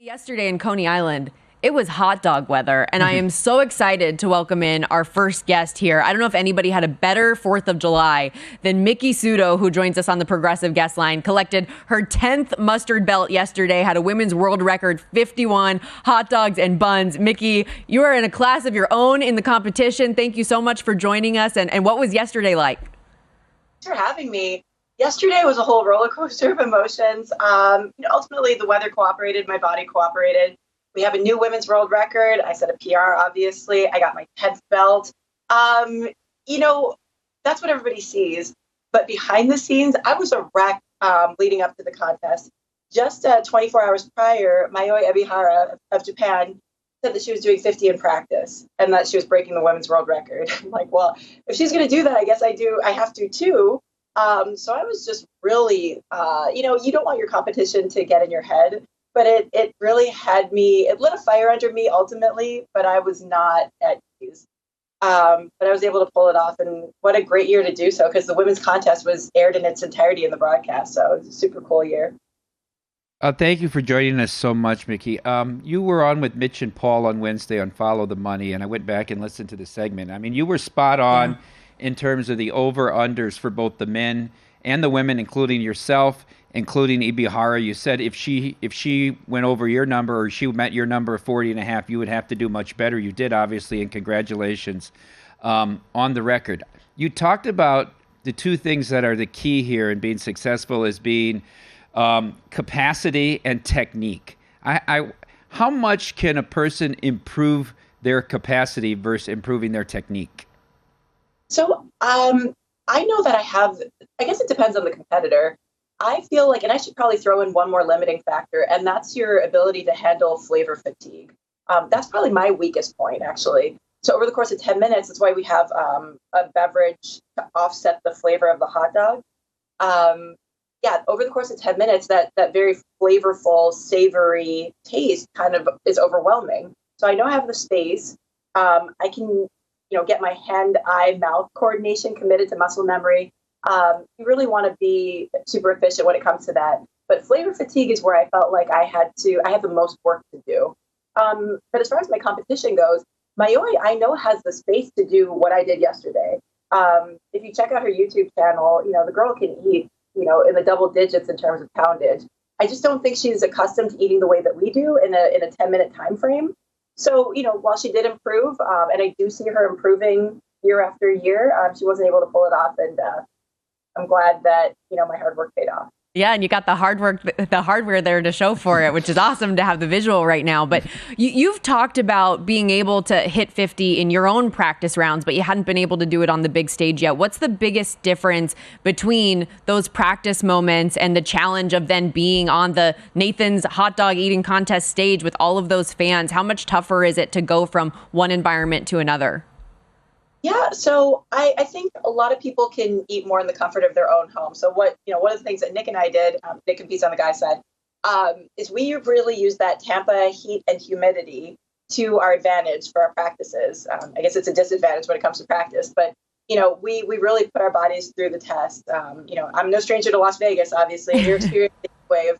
Yesterday in Coney Island, it was hot dog weather, and I am so excited to welcome in our first guest here. I don't know if anybody had a better 4th of July than Miki Sudo, who joins us on the Progressive Guest Line. Collected her 10th mustard belt yesterday, had a women's world record 51 hot dogs and buns. Miki, you are in a class of your own in the competition. Thank you so much for joining us. And what was yesterday like? Thanks for having me. Yesterday was a whole roller coaster of emotions. Ultimately, the weather cooperated, my body cooperated. We have a new women's world record. I set a PR, obviously. I got my 10th belt. That's what everybody sees. But behind the scenes, I was a wreck leading up to the contest. Just 24 hours prior, Mayoi Ebihara of Japan said that she was doing 50 in practice and that she was breaking the women's world record. I'm like, well, if she's going to do that, I guess I have to too. So I was just really, you don't want your competition to get in your head, but it really had me, it lit a fire under me ultimately, but I was not at ease. But I was able to pull it off, and what a great year to do so, because the women's contest was aired in its entirety in the broadcast. So it was a super cool year. Thank you for joining us so much, Miki. You were on with Mitch and Paul on Wednesday on Follow the Money, and I went back and listened to the segment. I mean, you were spot on in terms of the over-unders for both the men and the women, including yourself, including Ibihara. You said if she went over your number or she met your number of 40.5, you would have to do much better. You did, obviously, and congratulations on the record. You talked about the two things that are the key here in being successful as being capacity and technique. How much can a person improve their capacity versus improving their technique? So I know that I guess it depends on the competitor. I feel like, and I should probably throw in one more limiting factor, and that's your ability to handle flavor fatigue. That's probably my weakest point, actually. So over the course of 10 minutes, that's why we have a beverage to offset the flavor of the hot dog. Over the course of 10 minutes, that very flavorful, savory taste kind of is overwhelming. So I know I have the space. I can get my hand-eye-mouth coordination committed to muscle memory. You really want to be super efficient when it comes to that. But flavor fatigue is where I felt like I had the most work to do. But as far as my competition goes, Mayoi, I know, has the space to do what I did yesterday. If you check out her YouTube channel, the girl can eat, in the double digits in terms of poundage. I just don't think she's accustomed to eating the way that we do in a 10-minute time frame. So, while she did improve, and I do see her improving year after year, she wasn't able to pull it off. And I'm glad that, my hard work paid off. Yeah, and you got the hardware there to show for it, which is awesome to have the visual right now. But you've talked about being able to hit 50 in your own practice rounds, but you hadn't been able to do it on the big stage yet. What's the biggest difference between those practice moments and the challenge of then being on the Nathan's hot dog eating contest stage with all of those fans? How much tougher is it to go from one environment to another? Yeah, so I think a lot of people can eat more in the comfort of their own home. So one of the things that Nick and I did, Nick competes on the guy's side, is we really use that Tampa heat and humidity to our advantage for our practices. I guess it's a disadvantage when it comes to practice, but we really put our bodies through the test. I'm no stranger to Las Vegas, obviously, you're experiencing the wave.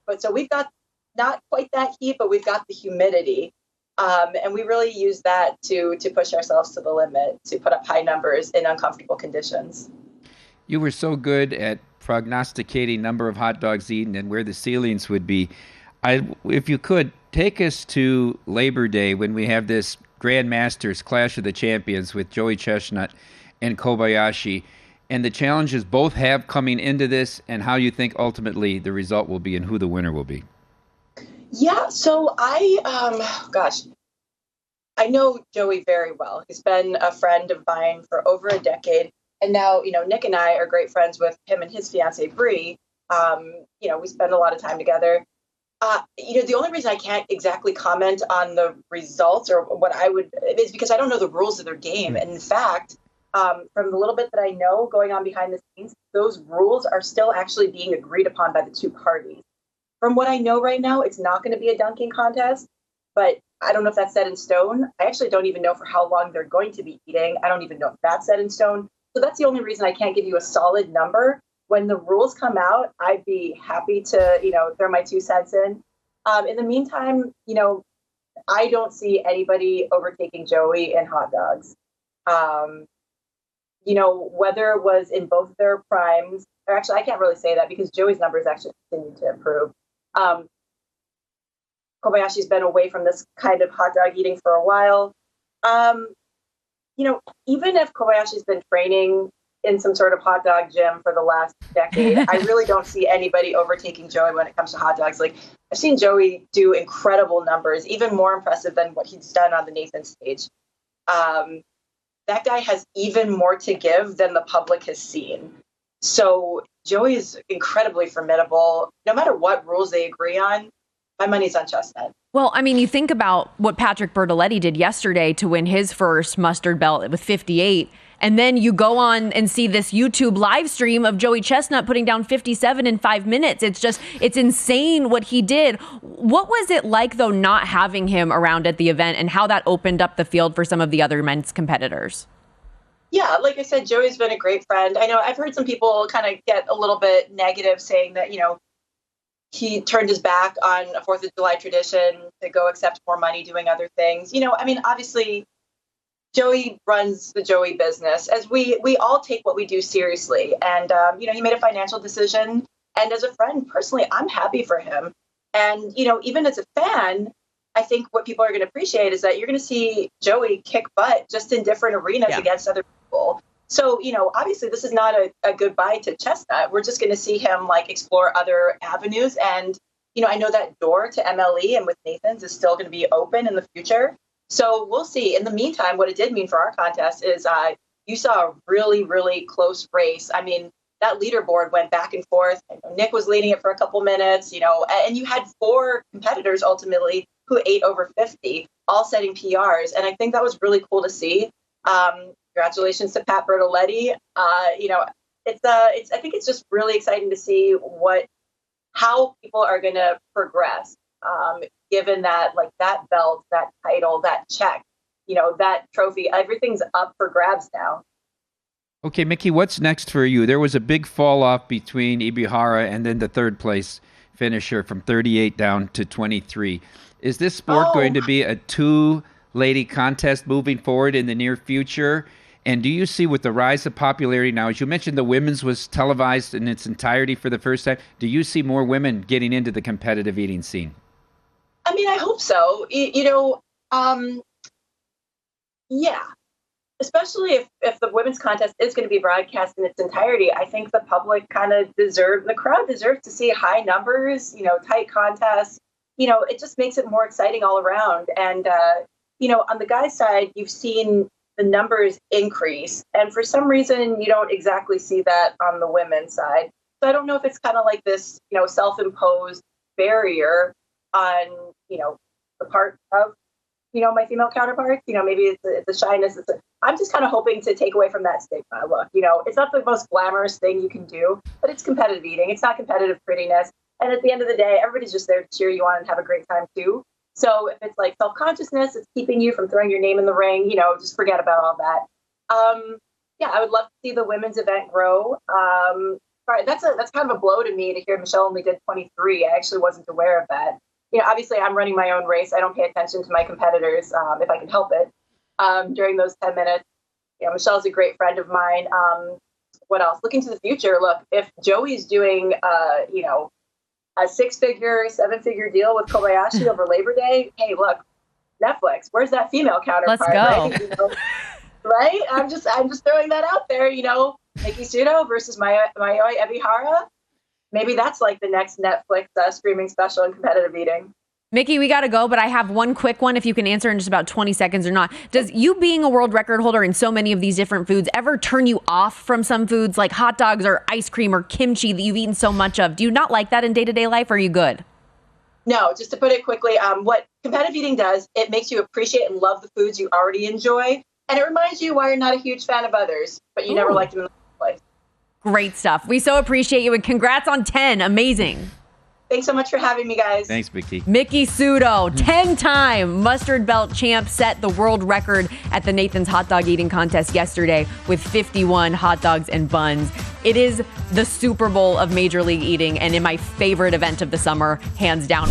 But so we've got not quite that heat, but we've got the humidity. And we really use that to push ourselves to the limit, to put up high numbers in uncomfortable conditions. You were so good at prognosticating number of hot dogs eaten and where the ceilings would be. If you could, take us to Labor Day when we have this Grand Masters Clash of the Champions with Joey Chestnut and Kobayashi, and the challenges both have coming into this, and how you think ultimately the result will be and who the winner will be. Yeah, so I know Joey very well. He's been a friend of mine for over a decade. And now, Nick and I are great friends with him and his fiancée, Bree. We spend a lot of time together. The only reason I can't exactly comment on the results or is because I don't know the rules of their game. And in fact, from the little bit that I know going on behind the scenes, those rules are still actually being agreed upon by the two parties. From what I know right now, it's not going to be a dunking contest, but I don't know if that's set in stone. I actually don't even know for how long they're going to be eating. I don't even know if that's set in stone. So that's the only reason I can't give you a solid number. When the rules come out, I'd be happy to, throw my 2 cents in. In the meantime, I don't see anybody overtaking Joey in hot dogs. Whether it was in both their primes, or actually, I can't really say that because Joey's numbers actually continue to improve. Kobayashi's been away from this kind of hot dog eating for a while. Even if Kobayashi's been training in some sort of hot dog gym for the last decade, I really don't see anybody overtaking Joey when it comes to hot dogs. Like, I've seen Joey do incredible numbers, even more impressive than what he's done on the Nathan stage. That guy has even more to give than the public has seen. So Joey is incredibly formidable. No matter what rules they agree on, my money's on Chestnut. Well, I mean, you think about what Patrick Bertoletti did yesterday to win his first mustard belt with 58. And then you go on and see this YouTube live stream of Joey Chestnut putting down 57 in 5 minutes. It's insane what he did. What was it like, though, not having him around at the event and how that opened up the field for some of the other men's competitors? Yeah, like I said, Joey's been a great friend. I know I've heard some people kind of get a little bit negative saying that, he turned his back on a 4th of July tradition to go accept more money doing other things. Obviously, Joey runs the Joey business, as we all take what we do seriously. And, he made a financial decision. And as a friend, personally, I'm happy for him. And, even as a fan, I think what people are going to appreciate is that you're going to see Joey kick butt just in different arenas against other people. So, obviously this is not a goodbye to Chestnut. We're just going to see him explore other avenues. And, I know that door to MLE and with Nathan's is still going to be open in the future. So we'll see. In the meantime, what it did mean for our contest is you saw a really, really close race. I mean, that leaderboard went back and forth. Nick was leading it for a couple minutes, and you had 4 competitors ultimately who ate over 50, all setting PRs. And I think that was really cool to see. Congratulations to Pat Bertoletti. I think it's just really exciting to see how people are going to progress, given that that belt, that title, that check, that trophy, everything's up for grabs now. Okay, Miki, what's next for you? There was a big fall off between Ibihara and then the third place finisher from 38 down to 23. Is this sport going to be a 2-lady contest moving forward in the near future? And do you see with the rise of popularity now, as you mentioned, the women's was televised in its entirety for the first time. Do you see more women getting into the competitive eating scene? I mean, I hope so. Yeah. Especially if the women's contest is going to be broadcast in its entirety, I think the public the crowd deserves to see high numbers, tight contests. It just makes it more exciting all around. And, on the guys' side, you've seen the numbers increase. And for some reason, you don't exactly see that on the women's side. So I don't know if it's kind of like this, self-imposed barrier on, the part of, my female counterparts. Maybe it's a shyness. I'm just kind of hoping to take away from that stigma. Look, it's not the most glamorous thing you can do, but it's competitive eating. It's not competitive prettiness. And at the end of the day, everybody's just there to cheer you on and have a great time too. So if it's self-consciousness, it's keeping you from throwing your name in the ring, just forget about all that. I would love to see the women's event grow. That's kind of a blow to me to hear Michelle only did 23. I actually wasn't aware of that. Obviously I'm running my own race. I don't pay attention to my competitors if I can help it during those 10 minutes. Michelle's a great friend of mine. What else? Looking to the future, look, if Joey's doing, a 6-figure, 7-figure deal with Kobayashi over Labor Day, hey, look, Netflix, where's that female counterpart? Let's go. Right? I'm just throwing that out there, Miki Sudo versus Mayoi Ebihara. Maybe that's the next Netflix streaming special in competitive eating. Miki, we got to go, but I have one quick one if you can answer in just about 20 seconds or not. Does you being a world record holder in so many of these different foods ever turn you off from some foods like hot dogs or ice cream or kimchi that you've eaten so much of? Do you not like that in day-to-day life, or are you good? No, just to put it quickly, what competitive eating does, it makes you appreciate and love the foods you already enjoy, and it reminds you why you're not a huge fan of others, but you never liked them in the first place. Great stuff. We so appreciate you, and congrats on 10. Amazing. Thanks so much for having me, guys. Thanks, Miki. Miki Sudo, 10-time mustard belt champ, set the world record at the Nathan's hot dog eating contest yesterday with 51 hot dogs and buns. It is the Super Bowl of Major League eating and in my favorite event of the summer, hands down.